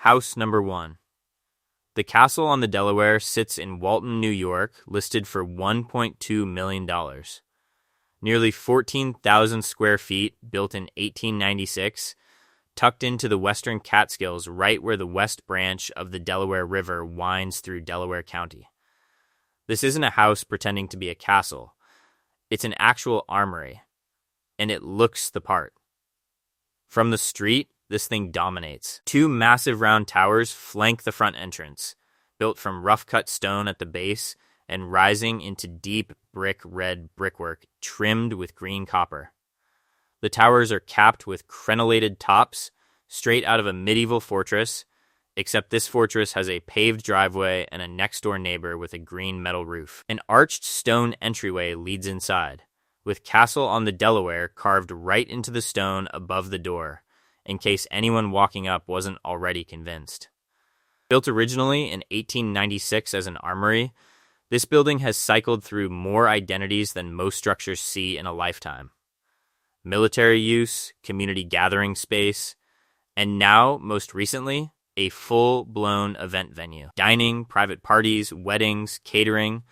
House number 1. The castle on the Delaware sits in Walton, New York, listed for $1.2 million. Nearly 14,000 square feet, built in 1896, tucked into the western Catskills right where the west branch of the Delaware River winds through Delaware County. This isn't a house pretending to be a castle. It's an actual armory, and it looks the part. From the street, this thing dominates. 2 massive round towers flank the front entrance, built from rough-cut stone at the base and rising into deep red brickwork trimmed with green copper. The towers are capped with crenellated tops, straight out of a medieval fortress, except this fortress has a paved driveway and a next-door neighbor with a green metal roof. An arched stone entryway leads inside, with Castle on the Delaware carved right into the stone above the door, in case anyone walking up wasn't already convinced. Built originally in 1896 as an armory, this building has cycled through more identities than most structures see in a lifetime. Military use, community gathering space, and now, most recently, a full-blown event venue. Dining, private parties, weddings, catering.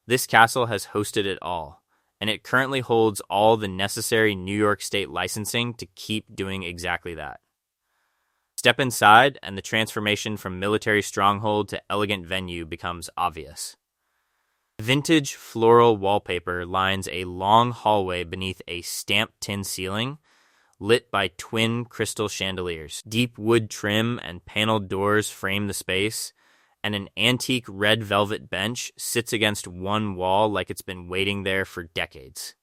This castle has hosted it all, and it currently holds all the necessary New York State licensing to keep doing exactly that. Step inside, and the transformation from military stronghold to elegant venue becomes obvious. Vintage floral wallpaper lines a long hallway beneath a stamped tin ceiling, lit by twin crystal chandeliers. Deep wood trim and paneled doors frame the space, and an antique red velvet bench sits against one wall like it's been waiting there for decades.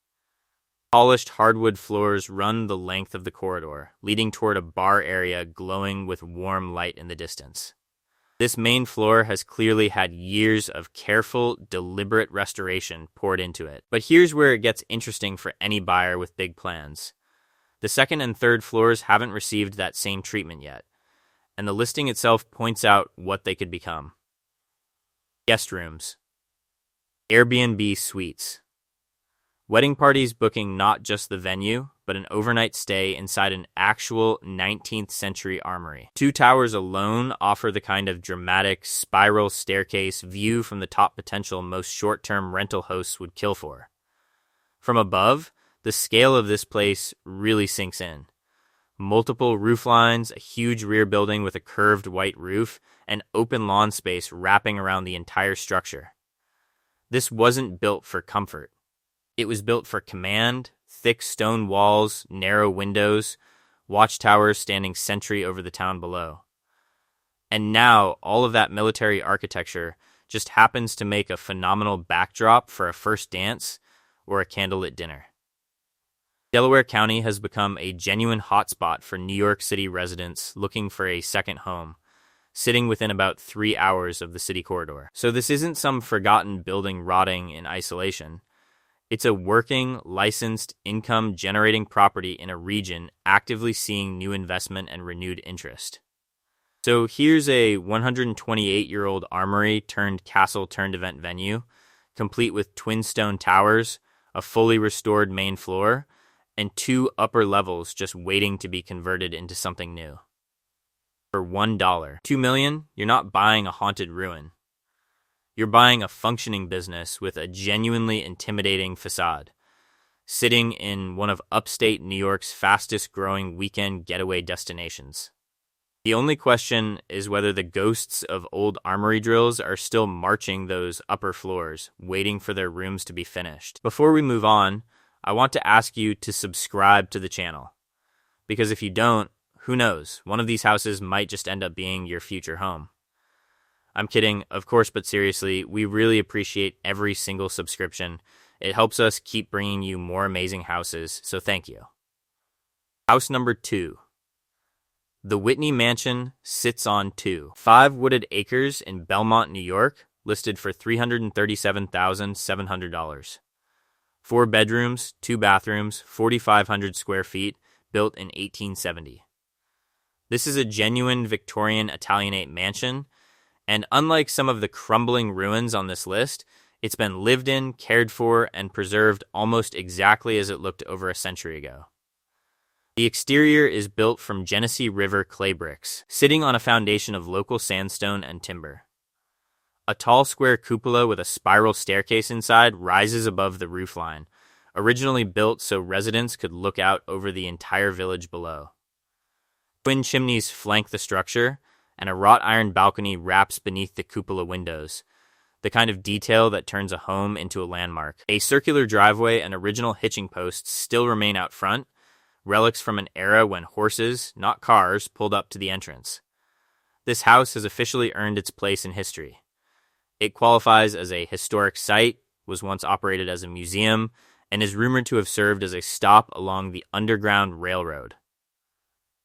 Polished hardwood floors run the length of the corridor, leading toward a bar area glowing with warm light in the distance. This main floor has clearly had years of careful, deliberate restoration poured into it. But here's where it gets interesting for any buyer with big plans. The second and third floors haven't received that same treatment yet, and the listing itself points out what they could become. Guest rooms. Airbnb suites. Wedding parties booking not just the venue, but an overnight stay inside an actual 19th century armory. 2 towers alone offer the kind of dramatic spiral staircase view from the top potential most short-term rental hosts would kill for. From above, the scale of this place really sinks in. Multiple roof lines, a huge rear building with a curved white roof, and open lawn space wrapping around the entire structure. This wasn't built for comfort. It was built for command, thick stone walls, narrow windows, watchtowers standing sentry over the town below. And now, all of that military architecture just happens to make a phenomenal backdrop for a first dance or a candlelit dinner. Delaware County has become a genuine hotspot for New York City residents looking for a second home, sitting within about 3 hours of the city corridor. So this isn't some forgotten building rotting in isolation. It's a working, licensed, income-generating property in a region actively seeing new investment and renewed interest. So here's a 128-year-old armory turned castle turned event venue, complete with twin stone towers, a fully restored main floor, and 2 upper levels just waiting to be converted into something new. For $1. $2 million, you're not buying a haunted ruin. You're buying a functioning business with a genuinely intimidating facade, sitting in one of upstate New York's fastest growing weekend getaway destinations. The only question is whether the ghosts of old armory drills are still marching those upper floors, waiting for their rooms to be finished. Before we move on, I want to ask you to subscribe to the channel, because if you don't, who knows, one of these houses might just end up being your future home. I'm kidding, of course, but seriously, we really appreciate every single subscription. It helps us keep bringing you more amazing houses, so thank you. House number 2. The Whitney Mansion sits on 5 wooded acres in Belmont, New York, listed for $337,700. 4 bedrooms, 2 bathrooms, 4,500 square feet, built in 1870. This is a genuine Victorian Italianate mansion, and unlike some of the crumbling ruins on this list, it's been lived in, cared for, and preserved almost exactly as it looked over a century ago. The exterior is built from Genesee River clay bricks, sitting on a foundation of local sandstone and timber. A tall square cupola with a spiral staircase inside rises above the roofline, originally built so residents could look out over the entire village below. Twin chimneys flank the structure, and a wrought iron balcony wraps beneath the cupola windows, the kind of detail that turns a home into a landmark. A circular driveway and original hitching posts still remain out front, relics from an era when horses, not cars, pulled up to the entrance. This house has officially earned its place in history. It qualifies as a historic site, was once operated as a museum, and is rumored to have served as a stop along the Underground Railroad.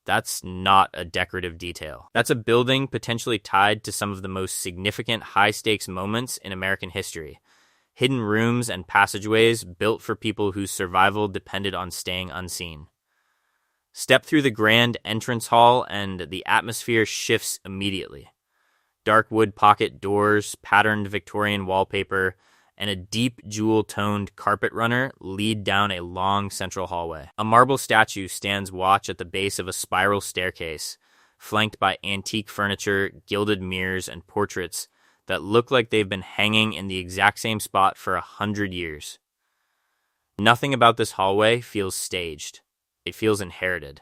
That's not a decorative detail. That's a building potentially tied to some of the most significant high-stakes moments in American history. Hidden rooms and passageways built for people whose survival depended on staying unseen. Step through the grand entrance hall and the atmosphere shifts immediately. Dark wood pocket doors, patterned Victorian wallpaper, and a deep jewel-toned carpet runner lead down a long central hallway. A marble statue stands watch at the base of a spiral staircase, flanked by antique furniture, gilded mirrors, and portraits that look like they've been hanging in the exact same spot for 100 years. Nothing about this hallway feels staged. It feels inherited.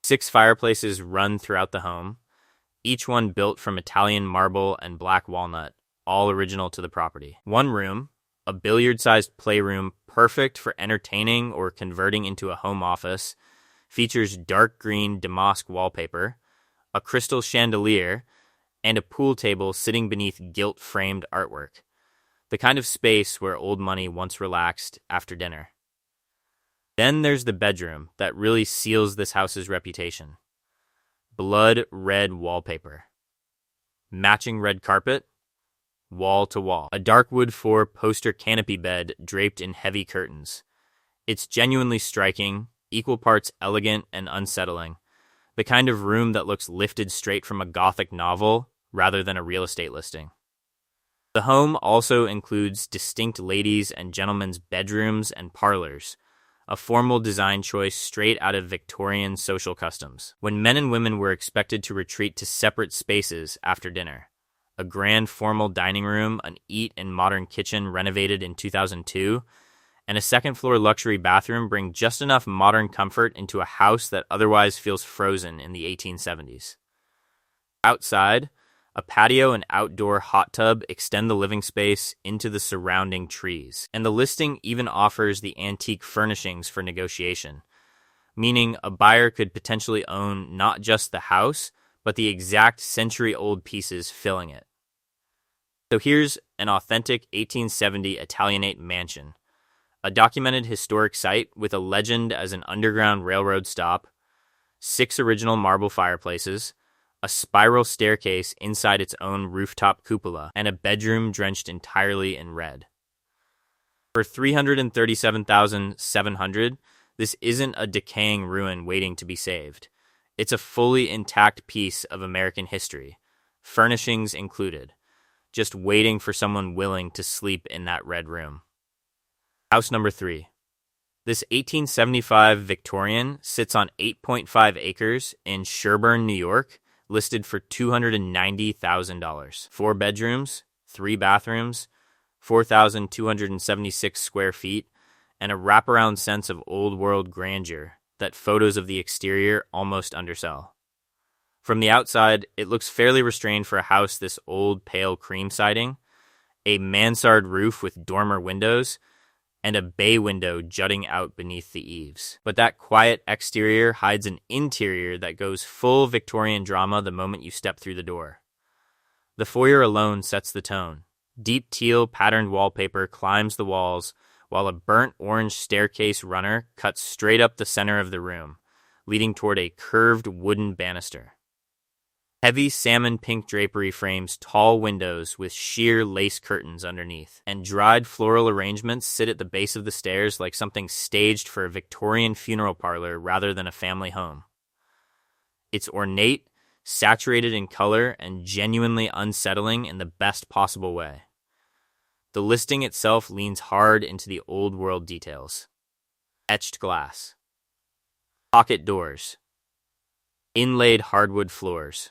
6 fireplaces run throughout the home, each one built from Italian marble and black walnut, all original to the property. One room, a billiard-sized playroom perfect for entertaining or converting into a home office, features dark green damask wallpaper, a crystal chandelier, and a pool table sitting beneath gilt-framed artwork, the kind of space where old money once relaxed after dinner. Then there's the bedroom that really seals this house's reputation. Blood red wallpaper. Matching red carpet, wall to wall. A dark wood 4 poster canopy bed draped in heavy curtains. It's genuinely striking, equal parts elegant and unsettling. The kind of room that looks lifted straight from a Gothic novel rather than a real estate listing. The home also includes distinct ladies' and gentlemen's bedrooms and parlors, a formal design choice straight out of Victorian social customs, when men and women were expected to retreat to separate spaces after dinner. A grand formal dining room, an eat and modern kitchen renovated in 2002, and a second-floor luxury bathroom bring just enough modern comfort into a house that otherwise feels frozen in the 1870s. Outside, a patio and outdoor hot tub extend the living space into the surrounding trees, and the listing even offers the antique furnishings for negotiation, meaning a buyer could potentially own not just the house, but the exact century-old pieces filling it. So here's an authentic 1870 Italianate mansion, a documented historic site with a legend as an Underground Railroad stop, 6 original marble fireplaces, a spiral staircase inside its own rooftop cupola, and a bedroom drenched entirely in red. For $337,700, this isn't a decaying ruin waiting to be saved. It's a fully intact piece of American history, furnishings included, just waiting for someone willing to sleep in that red room. House number 3. This 1875 Victorian sits on 8.5 acres in Sherburne, New York, listed for $290,000. 4 bedrooms, 3 bathrooms, 4,276 square feet, and a wraparound sense of old-world grandeur that photos of the exterior almost undersell. From the outside, it looks fairly restrained for a house this old, pale cream siding, a mansard roof with dormer windows, and a bay window jutting out beneath the eaves. But that quiet exterior hides an interior that goes full Victorian drama the moment you step through the door. The foyer alone sets the tone. Deep teal patterned wallpaper climbs the walls, while a burnt orange staircase runner cuts straight up the center of the room, leading toward a curved wooden banister. Heavy salmon pink drapery frames tall windows with sheer lace curtains underneath, and dried floral arrangements sit at the base of the stairs like something staged for a Victorian funeral parlor rather than a family home. It's ornate, saturated in color, and genuinely unsettling in the best possible way. The listing itself leans hard into the old world details. Etched glass. Pocket doors, inlaid hardwood floors,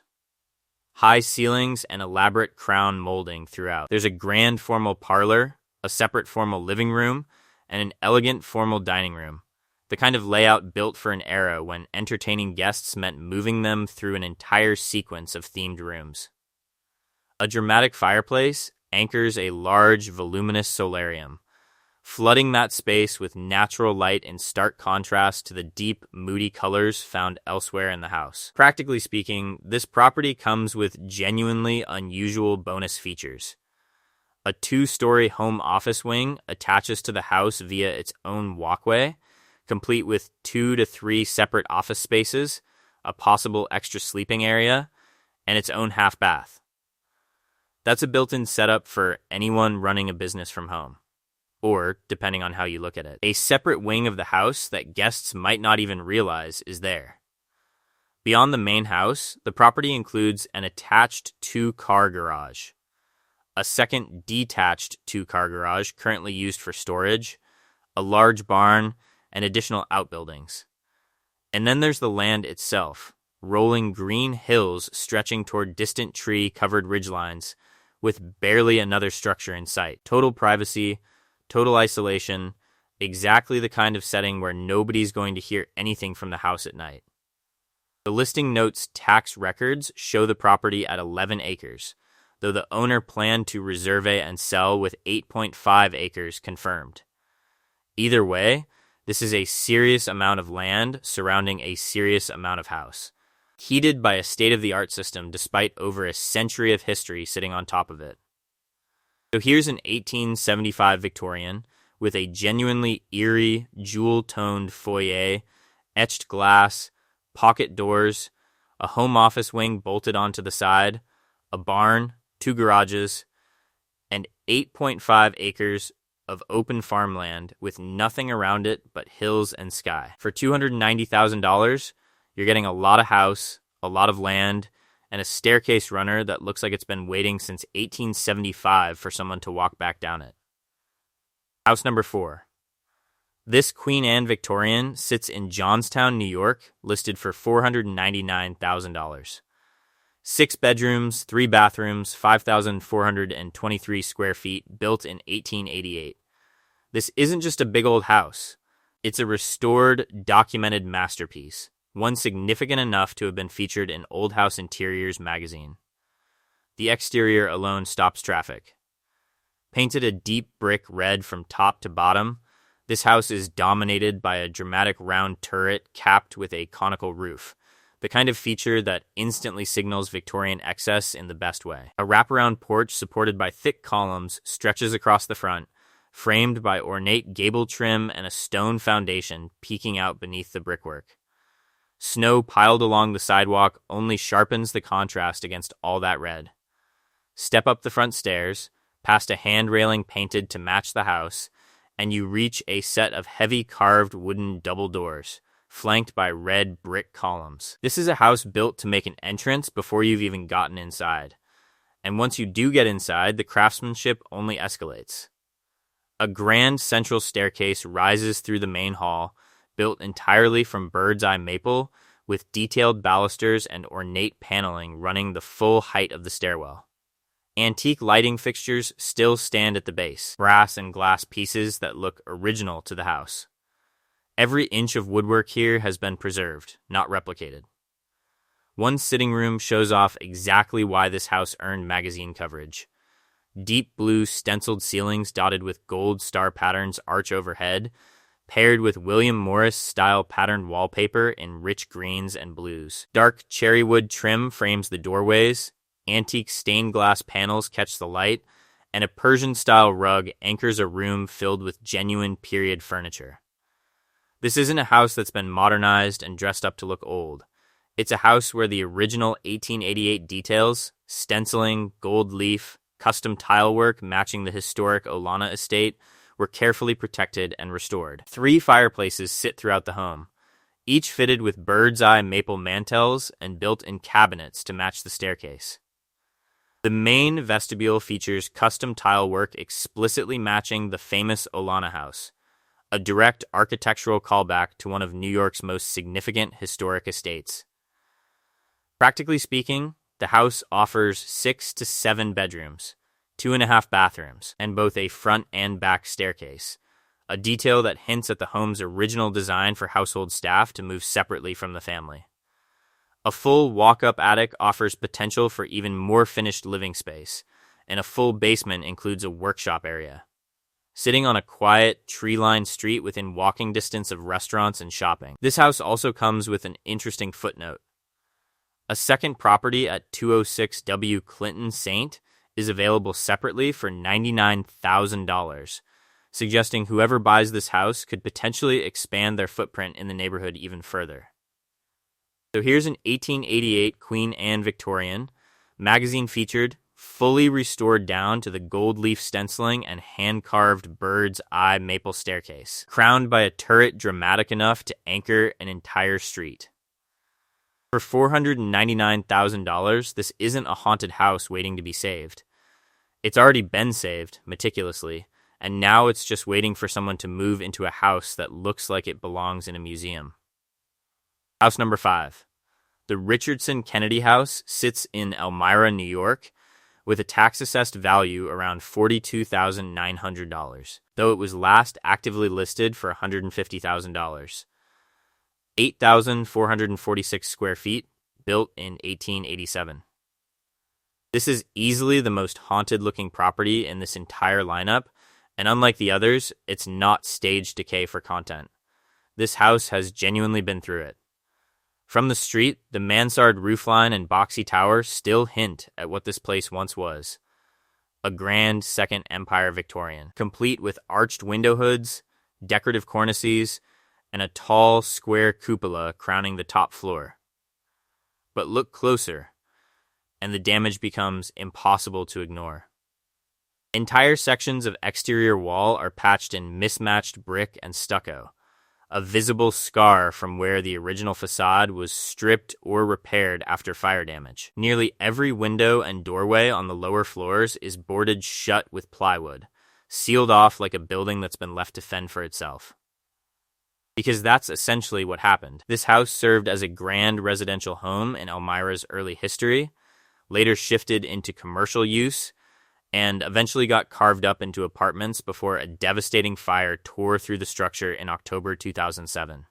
high ceilings, and elaborate crown molding throughout. There's a grand formal parlor, a separate formal living room, and an elegant formal dining room, the kind of layout built for an era when entertaining guests meant moving them through an entire sequence of themed rooms. A dramatic fireplace anchors a large, voluminous solarium, flooding that space with natural light in stark contrast to the deep, moody colors found elsewhere in the house. Practically speaking, this property comes with genuinely unusual bonus features. A 2-story home office wing attaches to the house via its own walkway, complete with 2 to 3 separate office spaces, a possible extra sleeping area, and its own half bath. That's a built-in setup for anyone running a business from home, or depending on how you look at it. A separate wing of the house that guests might not even realize is there. Beyond the main house, the property includes an attached 2-car garage, a second detached 2-car garage currently used for storage, a large barn, and additional outbuildings. And then there's the land itself, rolling green hills stretching toward distant tree-covered ridgelines with barely another structure in sight. Total privacy, total isolation, exactly the kind of setting where nobody's going to hear anything from the house at night. The listing notes tax records show the property at 11 acres, though the owner planned to reserve and sell with 8.5 acres confirmed. Either way, this is a serious amount of land surrounding a serious amount of house, heated by a state-of-the-art system despite over a century of history sitting on top of it. So here's an 1875 Victorian with a genuinely eerie, jewel-toned foyer, etched glass, pocket doors, a home office wing bolted onto the side, a barn, 2 garages, and 8.5 acres of open farmland with nothing around it but hills and sky. For $290,000, you're getting a lot of house, a lot of land, and a staircase runner that looks like it's been waiting since 1875 for someone to walk back down it. House number 4. This Queen Anne Victorian sits in Johnstown, New York, listed for $499,000. 6 bedrooms, 3 bathrooms, 5,423 square feet, built in 1888. This isn't just a big old house. It's a restored, documented masterpiece, one significant enough to have been featured in Old House Interiors magazine. The exterior alone stops traffic. Painted a deep brick red from top to bottom, this house is dominated by a dramatic round turret capped with a conical roof, the kind of feature that instantly signals Victorian excess in the best way. A wraparound porch supported by thick columns stretches across the front, framed by ornate gable trim and a stone foundation peeking out beneath the brickwork. Snow piled along the sidewalk only sharpens the contrast against all that red. Step up the front stairs, past a hand railing painted to match the house, and you reach a set of heavy carved wooden double doors, flanked by red brick columns. This is a house built to make an entrance before you've even gotten inside. And once you do get inside, the craftsmanship only escalates. A grand central staircase rises through the main hall, built entirely from bird's eye maple, with detailed balusters and ornate paneling running the full height of the stairwell. Antique lighting fixtures still stand at the base, brass and glass pieces that look original to the house. Every inch of woodwork here has been preserved, not replicated. One sitting room shows off exactly why this house earned magazine coverage. Deep blue stenciled ceilings dotted with gold star patterns arch overhead, paired with William Morris-style patterned wallpaper in rich greens and blues. Dark cherry wood trim frames the doorways, antique stained glass panels catch the light, and a Persian-style rug anchors a room filled with genuine period furniture. This isn't a house that's been modernized and dressed up to look old. It's a house where the original 1888 details, stenciling, gold leaf, custom tile work matching the historic Olana estate, were carefully protected and restored. 3 fireplaces sit throughout the home, each fitted with bird's eye maple mantels and built-in cabinets to match the staircase. The main vestibule features custom tile work explicitly matching the famous Olana house, a direct architectural callback to one of New York's most significant historic estates. Practically speaking, the house offers 6 to 7 bedrooms, 2.5 bathrooms, and both a front and back staircase, a detail that hints at the home's original design for household staff to move separately from the family. A full walk-up attic offers potential for even more finished living space, and a full basement includes a workshop area. Sitting on a quiet, tree-lined street within walking distance of restaurants and shopping. This house also comes with an interesting footnote. A second property at 206 W. Clinton St. is available separately for $99,000, suggesting whoever buys this house could potentially expand their footprint in the neighborhood even further. So here's an 1888 Queen Anne Victorian, magazine featured, fully restored down to the gold leaf stenciling and hand-carved bird's eye maple staircase, crowned by a turret dramatic enough to anchor an entire street. For $499,000, this isn't a haunted house waiting to be saved. It's already been saved, meticulously, and now it's just waiting for someone to move into a house that looks like it belongs in a museum. House number 5. The Richardson Kennedy house sits in Elmira, New York, with a tax-assessed value around $42,900, though it was last actively listed for $150,000. 8,446 square feet, built in 1887. This is easily the most haunted-looking property in this entire lineup, and unlike the others, it's not staged decay for content. This house has genuinely been through it. From the street, the Mansard roofline and boxy tower still hint at what this place once was. A grand Second Empire Victorian, complete with arched window hoods, decorative cornices, and a tall, square cupola crowning the top floor. But look closer, and the damage becomes impossible to ignore. Entire sections of exterior wall are patched in mismatched brick and stucco, a visible scar from where the original facade was stripped or repaired after fire damage. Nearly every window and doorway on the lower floors is boarded shut with plywood, sealed off like a building that's been left to fend for itself. Because that's essentially what happened. This house served as a grand residential home in Elmira's early history, later shifted into commercial use, and eventually got carved up into apartments before a devastating fire tore through the structure in October 2007.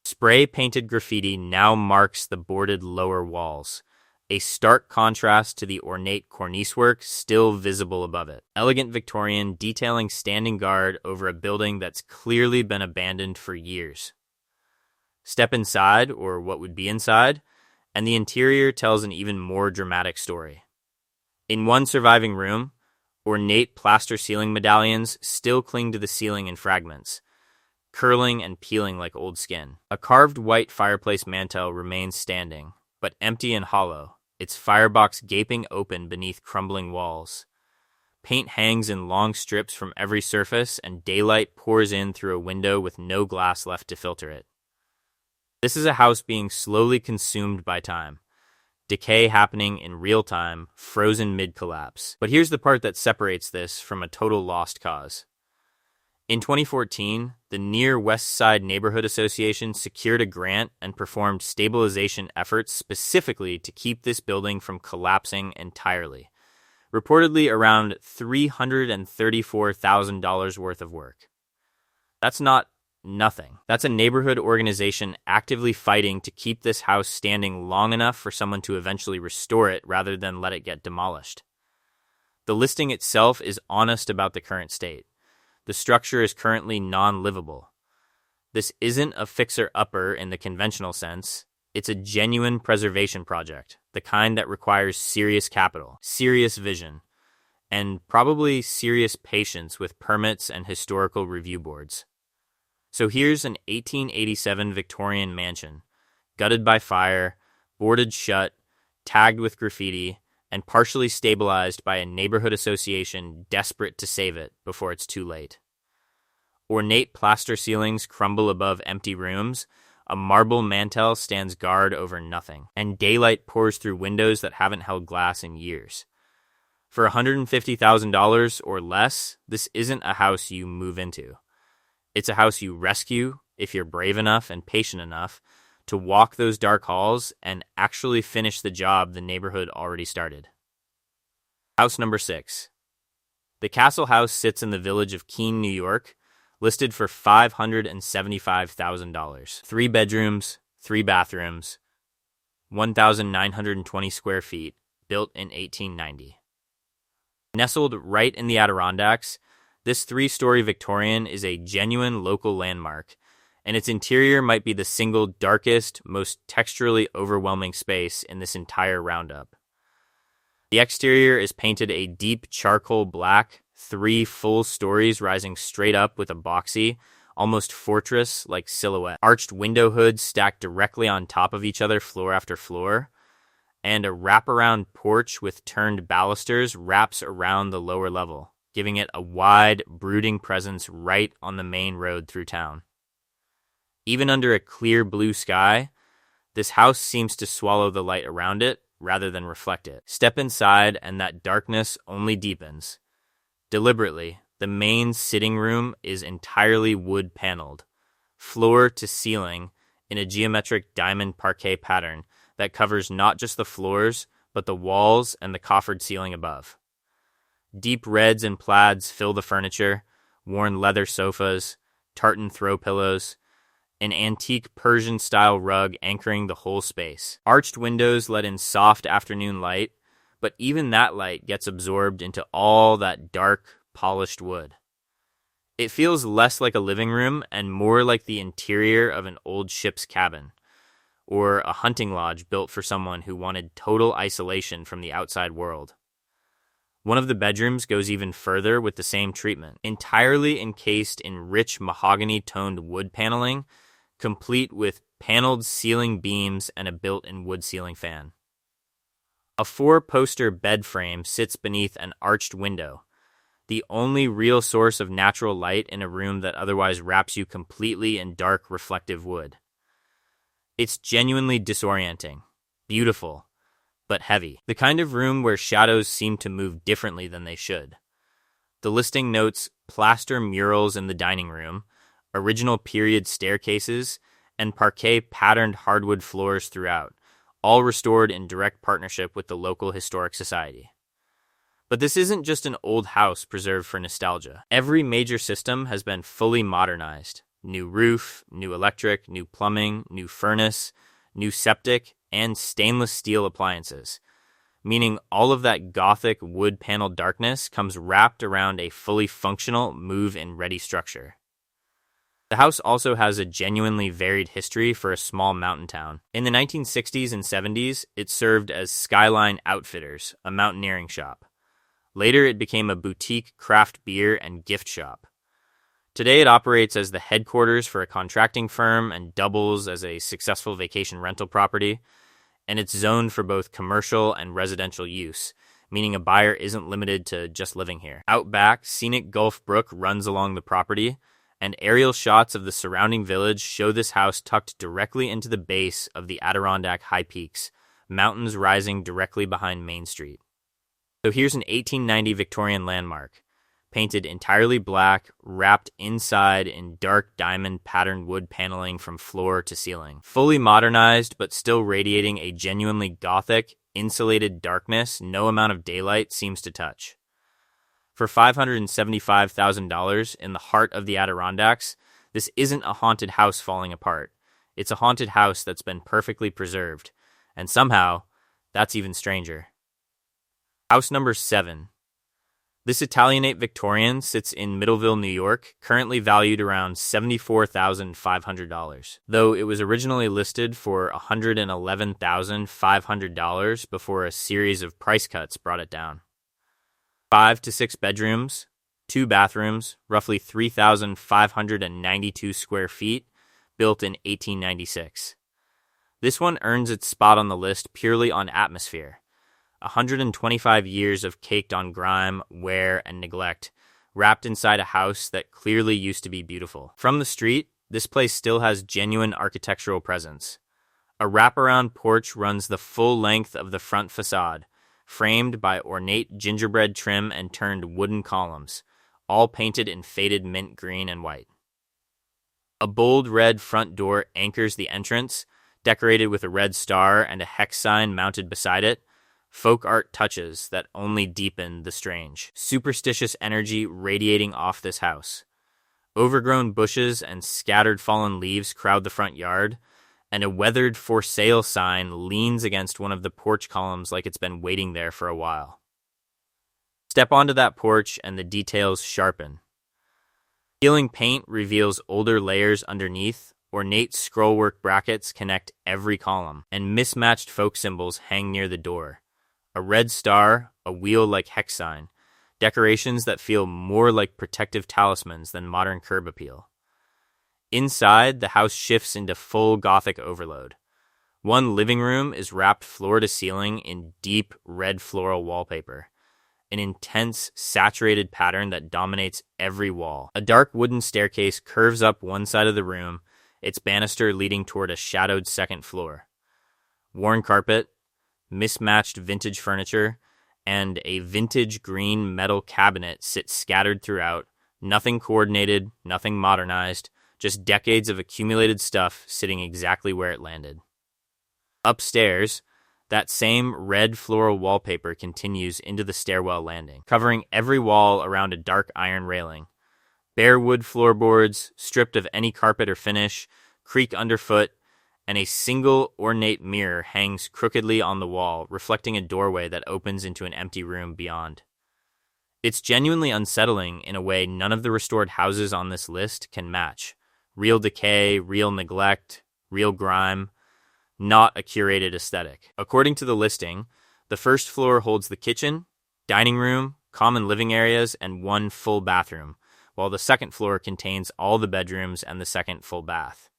Spray-painted graffiti now marks the boarded lower walls, a stark contrast to the ornate cornice work still visible above it. Elegant Victorian detailing standing guard over a building that's clearly been abandoned for years. Step inside, or what would be inside, and the interior tells an even more dramatic story. In one surviving room, ornate plaster ceiling medallions still cling to the ceiling in fragments, curling and peeling like old skin. A carved white fireplace mantel remains standing, but empty and hollow, its firebox gaping open beneath crumbling walls. Paint hangs in long strips from every surface, and daylight pours in through a window with no glass left to filter it. This is a house being slowly consumed by time. Decay happening in real time, frozen mid-collapse. But here's the part that separates this from a total lost cause. In 2014, the Near West Side Neighborhood Association secured a grant and performed stabilization efforts specifically to keep this building from collapsing entirely. Reportedly around $334,000 worth of work. That's not nothing. That's a neighborhood organization actively fighting to keep this house standing long enough for someone to eventually restore it rather than let it get demolished. The listing itself is honest about the current state. The structure is currently non-livable. This isn't a fixer-upper in the conventional sense. It's a genuine preservation project, the kind that requires serious capital, serious vision, and probably serious patience with permits and historical review boards. So here's an 1887 Victorian mansion, gutted by fire, boarded shut, tagged with graffiti, and partially stabilized by a neighborhood association desperate to save it before it's too late. Ornate plaster ceilings crumble above empty rooms, a marble mantel stands guard over nothing, and daylight pours through windows that haven't held glass in years. For $150,000 or less, this isn't a house you move into. It's a house you rescue if you're brave enough and patient enough to walk those dark halls and actually finish the job the neighborhood already started. House number 6. The Castle House sits in the village of Keene, New York, listed for $575,000. 3 bedrooms, 3 bathrooms, 1,920 square feet, built in 1890. Nestled right in the Adirondacks, this 3-story Victorian is a genuine local landmark, and its interior might be the single darkest, most texturally overwhelming space in this entire roundup. The exterior is painted a deep charcoal black, 3 full stories rising straight up with a boxy, almost fortress-like silhouette. Arched window hoods stacked directly on top of each other floor after floor, and a wraparound porch with turned balusters wraps around the lower level, giving it a wide, brooding presence right on the main road through town. Even under a clear blue sky, this house seems to swallow the light around it rather than reflect it. Step inside and that darkness only deepens. Deliberately, the main sitting room is entirely wood paneled, floor to ceiling, in a geometric diamond parquet pattern that covers not just the floors, but the walls and the coffered ceiling above. Deep reds and plaids fill the furniture, worn leather sofas, tartan throw pillows, an antique Persian-style rug anchoring the whole space. Arched windows let in soft afternoon light, but even that light gets absorbed into all that dark, polished wood. It feels less like a living room and more like the interior of an old ship's cabin, or a hunting lodge built for someone who wanted total isolation from the outside world. One of the bedrooms goes even further with the same treatment, entirely encased in rich mahogany-toned wood paneling, complete with paneled ceiling beams and a built-in wood ceiling fan. A 4-poster bed frame sits beneath an arched window, the only real source of natural light in a room that otherwise wraps you completely in dark, reflective wood. It's genuinely disorienting, beautiful, but heavy. The kind of room where shadows seem to move differently than they should. The listing notes plaster murals in the dining room, original period staircases, and parquet patterned hardwood floors throughout, all restored in direct partnership with the local historic society. But this isn't just an old house preserved for nostalgia. Every major system has been fully modernized. New roof, new electric, new plumbing, new furnace, new septic, and stainless steel appliances, meaning all of that Gothic wood-paneled darkness comes wrapped around a fully functional, move-in ready structure. The house also has a genuinely varied history for a small mountain town. In the 1960s and 70s, it served as Skyline Outfitters, a mountaineering shop. Later, it became a boutique craft beer and gift shop. Today, it operates as the headquarters for a contracting firm and doubles as a successful vacation rental property, and it's zoned for both commercial and residential use, meaning a buyer isn't limited to just living here. Out back, scenic Gulf Brook runs along the property, and aerial shots of the surrounding village show this house tucked directly into the base of the Adirondack High Peaks, mountains rising directly behind Main Street. So here's an 1890 Victorian landmark, painted entirely black, wrapped inside in dark diamond patterned wood paneling from floor to ceiling. Fully modernized, but still radiating a genuinely Gothic, insulated darkness no amount of daylight seems to touch. For $575,000 in the heart of the Adirondacks, this isn't a haunted house falling apart. It's a haunted house that's been perfectly preserved, and somehow, that's even stranger. House number 7. This Italianate Victorian sits in Middleville, New York, currently valued around $74,500, though it was originally listed for $111,500 before a series of price cuts brought it down. 5 to 6 bedrooms, 2 bathrooms, roughly 3,592 square feet, built in 1896. This one earns its spot on the list purely on atmosphere. 125 years of caked on grime, wear, and neglect, wrapped inside a house that clearly used to be beautiful. From the street, this place still has genuine architectural presence. A wraparound porch runs the full length of the front facade, framed by ornate gingerbread trim and turned wooden columns, all painted in faded mint green and white. A bold red front door anchors the entrance, decorated with a red star and a hex sign mounted beside it. Folk art touches that only deepen the strange. Superstitious energy radiating off this house. Overgrown bushes and scattered fallen leaves crowd the front yard, and a weathered for sale sign leans against one of the porch columns like it's been waiting there for a while. Step onto that porch and the details sharpen. Peeling paint reveals older layers underneath, ornate scrollwork brackets connect every column, and mismatched folk symbols hang near the door. A red star, a wheel-like hex sign, decorations that feel more like protective talismans than modern curb appeal. Inside, the house shifts into full Gothic overload. One living room is wrapped floor to ceiling in deep red floral wallpaper, an intense, saturated pattern that dominates every wall. A dark wooden staircase curves up one side of the room, its banister leading toward a shadowed second floor. Worn carpet, mismatched vintage furniture, and a vintage green metal cabinet sit scattered throughout, nothing coordinated, nothing modernized, just decades of accumulated stuff sitting exactly where it landed. Upstairs, that same red floral wallpaper continues into the stairwell landing, covering every wall around a dark iron railing. Bare wood floorboards, stripped of any carpet or finish, creak underfoot, and a single ornate mirror hangs crookedly on the wall, reflecting a doorway that opens into an empty room beyond. It's genuinely unsettling in a way none of the restored houses on this list can match. Real decay, real neglect, real grime, not a curated aesthetic. According to the listing, the first floor holds the kitchen, dining room, common living areas, and one full bathroom, while the second floor contains all the bedrooms and the second full bath.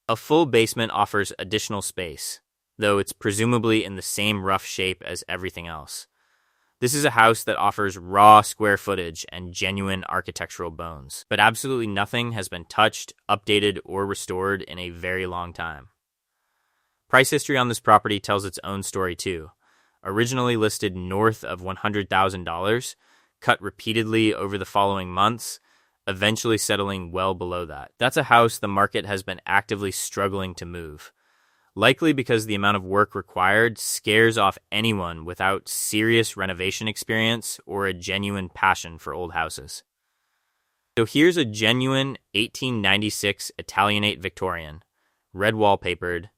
A full basement offers additional space, though it's presumably in the same rough shape as everything else. This is a house that offers raw square footage and genuine architectural bones, but absolutely nothing has been touched, updated, or restored in a very long time. Price history on this property tells its own story too. Originally listed north of $100,000, cut repeatedly over the following months, eventually settling well below that. That's a house the market has been actively struggling to move, likely because the amount of work required scares off anyone without serious renovation experience or a genuine passion for old houses. So here's a genuine 1896 Italianate Victorian, red wallpapered,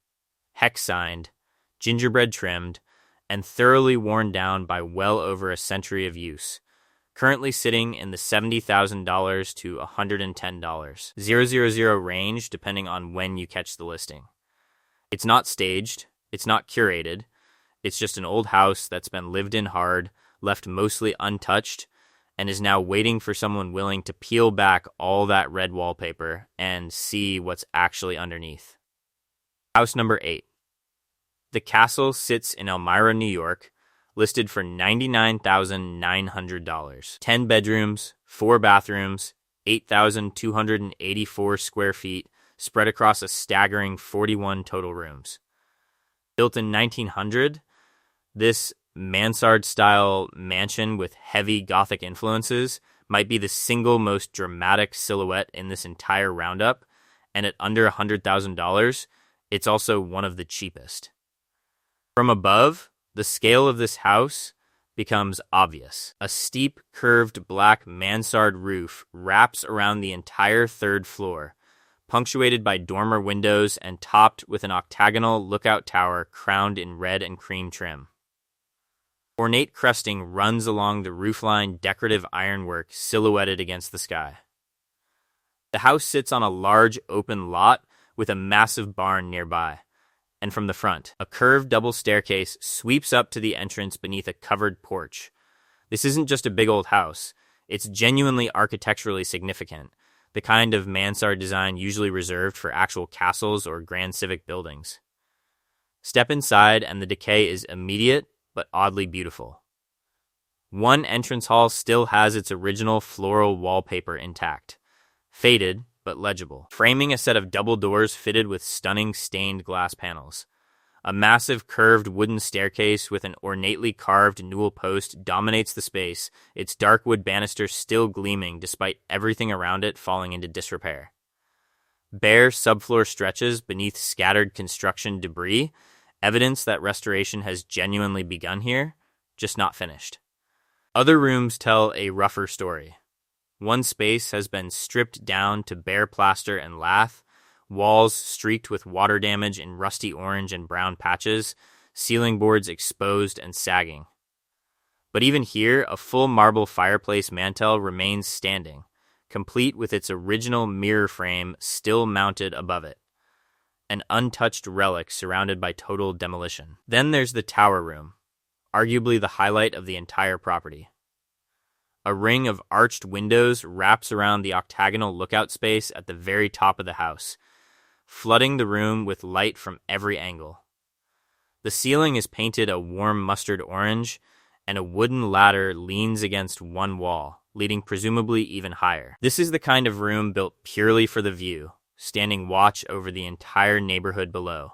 hex signed, gingerbread trimmed, and thoroughly worn down by well over a century of use. Currently sitting in the $70,000 to $110, 000 range depending on when you catch the listing. It's not staged, it's not curated, it's just an old house that's been lived in hard, left mostly untouched, and is now waiting for someone willing to peel back all that red wallpaper and see what's actually underneath. House number 8. The Castle sits in Elmira, New York, listed for $99,900. 10 bedrooms, 4 bathrooms, 8,284 square feet, spread across a staggering 41 total rooms. Built in 1900, this Mansard-style mansion with heavy Gothic influences might be the single most dramatic silhouette in this entire roundup, and at under $100,000, it's also one of the cheapest. From above, the scale of this house becomes obvious. A steep, curved black mansard roof wraps around the entire third floor, punctuated by dormer windows and topped with an octagonal lookout tower crowned in red and cream trim. Ornate cresting runs along the roofline decorative ironwork silhouetted against the sky. The house sits on a large open lot with a massive barn nearby. And from the front, a curved double staircase sweeps up to the entrance beneath a covered porch. This isn't just a big old house. It's genuinely architecturally significant, the kind of mansard design usually reserved for actual castles or grand civic buildings. Step inside and the decay is immediate but oddly beautiful. One entrance hall still has its original floral wallpaper intact, faded but legible, framing a set of double doors fitted with stunning stained glass panels. A massive curved wooden staircase with an ornately carved newel post dominates the space, its dark wood banister still gleaming despite everything around it falling into disrepair. Bare subfloor stretches beneath scattered construction debris, evidence that restoration has genuinely begun here, just not finished. Other rooms tell a rougher story. One space has been stripped down to bare plaster and lath, walls streaked with water damage in rusty orange and brown patches, ceiling boards exposed and sagging. But even here, a full marble fireplace mantel remains standing, complete with its original mirror frame still mounted above it, an untouched relic surrounded by total demolition. Then there's the tower room, arguably the highlight of the entire property. A ring of arched windows wraps around the octagonal lookout space at the very top of the house, flooding the room with light from every angle. The ceiling is painted a warm mustard orange, and a wooden ladder leans against one wall, leading presumably even higher. This is the kind of room built purely for the view, standing watch over the entire neighborhood below.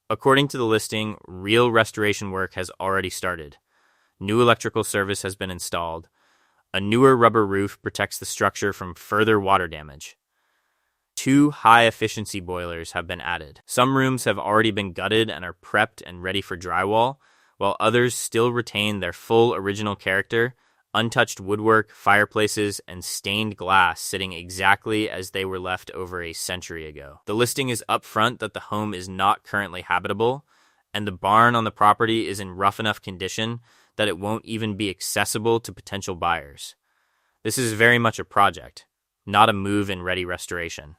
According to the listing, real restoration work has already started. New electrical service has been installed. A newer rubber roof protects the structure from further water damage. 2 high-efficiency boilers have been added. Some rooms have already been gutted and are prepped and ready for drywall, while others still retain their full original character, untouched woodwork, fireplaces, and stained glass sitting exactly as they were left over a century ago. The listing is upfront that the home is not currently habitable, and the barn on the property is in rough enough condition that it won't even be accessible to potential buyers. This is very much a project, not a move-in ready restoration.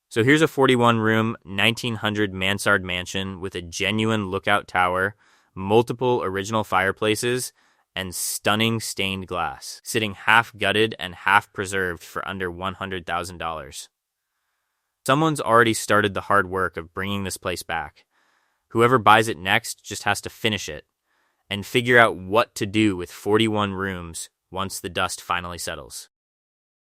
So here's a 41-room, 1900 Mansard mansion with a genuine lookout tower, multiple original fireplaces, and stunning stained glass, sitting half gutted and half preserved for under $100,000. Someone's already started the hard work of bringing this place back. Whoever buys it next just has to finish it and figure out what to do with 41 rooms once the dust finally settles.